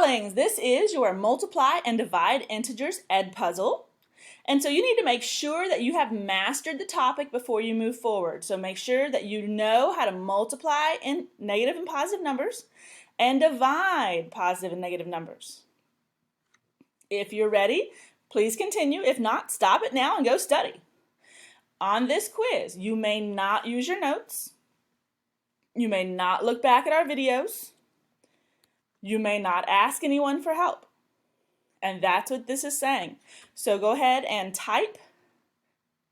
darlings, this is your multiply and divide integers Edpuzzle. And so you need to make sure that you have mastered the topic before you move forward. So make sure that you know how to multiply in negative and positive numbers and divide positive and negative numbers. If you're ready, please continue. If not, stop it now and go study. On this quiz, you may not use your notes. You may not look back at our videos. You may not ask anyone for help. And that's what this is saying. So go ahead and type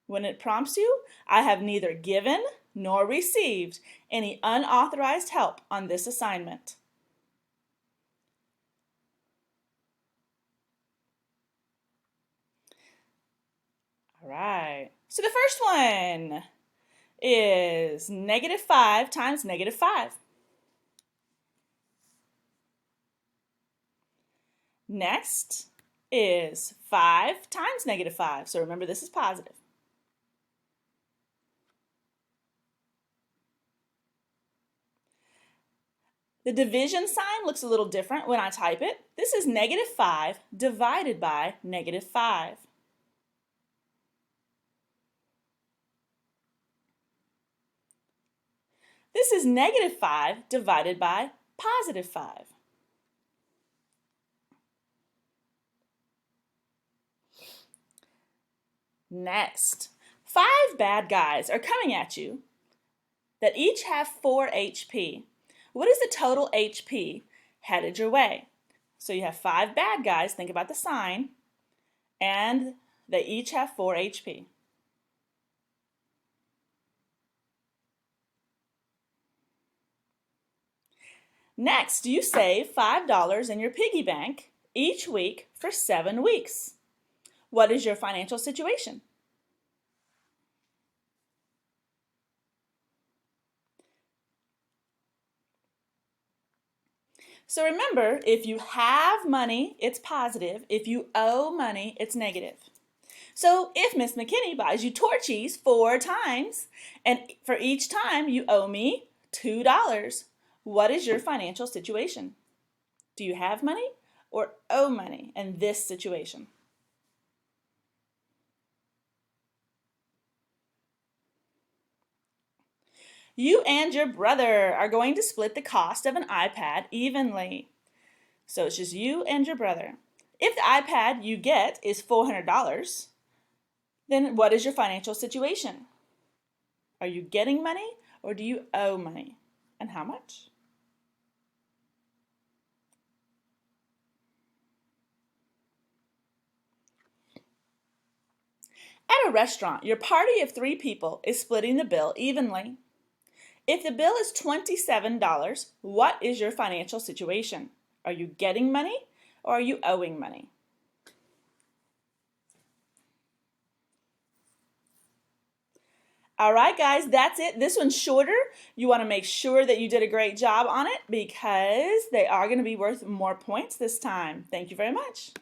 when it prompts you. I have neither given nor received any unauthorized help on this assignment. All right. So the first one is -5 times -5. Next is 5 times -5. So remember, this is positive. The division sign looks a little different when I type it. This is -5 divided by -5. This is -5 divided by +5. Next, 5 bad guys are coming at you that each have 4 HP. What is the total HP headed your way? So you have 5 bad guys, think about the sign, and they each have 4 HP. Next, you save $5 in your piggy bank each week for 7 weeks. What is your financial situation? So remember, if you have money, it's positive. If you owe money, it's negative. So if Miss McKinney buys you Torchies 4 times, and for each time you owe me $2, what is your financial situation? Do you have money or owe money in this situation? You and your brother are going to split the cost of an iPad evenly. So it's just you and your brother. If the iPad you get is $400, then what is your financial situation? Are you getting money or do you owe money? And how much? At a restaurant, your party of 3 people is splitting the bill evenly. If the bill is $27, what is your financial situation? Are you getting money or are you owing money? All right, guys, that's it. This one's shorter. You want to make sure that you did a great job on it because they are going to be worth more points this time. Thank you very much.